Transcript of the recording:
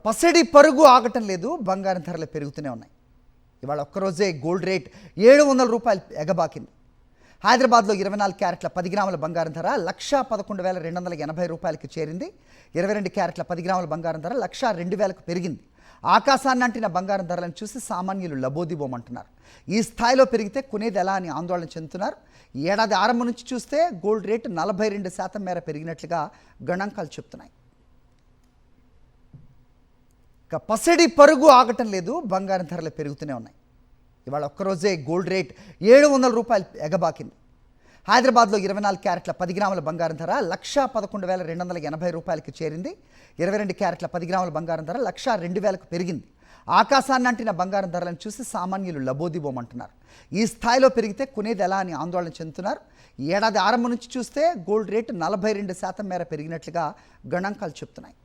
పసిడి పరుగు ఆగటం లేదు. బంగారం ధరలు పెరుగుతూనే ఉన్నాయి. ఇవాళ ఒక్కరోజే గోల్డ్ రేట్ 700 రూపాయలు ఎగబాకింది. హైదరాబాద్లో 24 క్యారెట్ల 10 గ్రాముల బంగారం ధర 1,11,280 రూపాయలకి చేరింది. 22 క్యారెట్ల 10 గ్రాముల బంగారం ధర 1,02,000కు పెరిగింది. ఆకాశాన్ని అంటిన బంగారం ధరలను చూసి సామాన్యులు లబోదిబోమంటున్నారు. ఈ స్థాయిలో పెరిగితే కొనేది ఎలా అని ఆందోళన చెందుతున్నారు. ఈ ఏడాది ఆరంభం నుంచి చూస్తే గోల్డ్ రేటు 42% మేర పెరిగినట్లుగా గణాంకాలు చెప్తున్నాయి. పసిడి పరుగు ఆగటం లేదు. బంగారం ధరలు పెరుగుతూనే ఉన్నాయి. ఇవాళ ఒక్కరోజే గోల్డ్ రేట్ 700 రూపాయలు ఎగబాకింది. హైదరాబాద్లో 24 క్యారెట్ల 10 గ్రాముల బంగారం ధర 1,11,280 రూపాయలకి చేరింది. 22 క్యారెట్ల 10 గ్రాముల బంగారం ధర 1,02,000కు పెరిగింది. ఆకాశాన్ని అంటిన బంగారం ధరలను చూసి సామాన్యులు లబోదిబోమంటున్నారు. ఈ స్థాయిలో పెరిగితే కొనేది ఎలా అని ఆందోళన చెందుతున్నారు. ఈ ఏడాది ఆరంభం నుంచి చూస్తే గోల్డ్ రేటు 42% మేర పెరిగినట్లుగా గణాంకాలు చెప్తున్నాయి.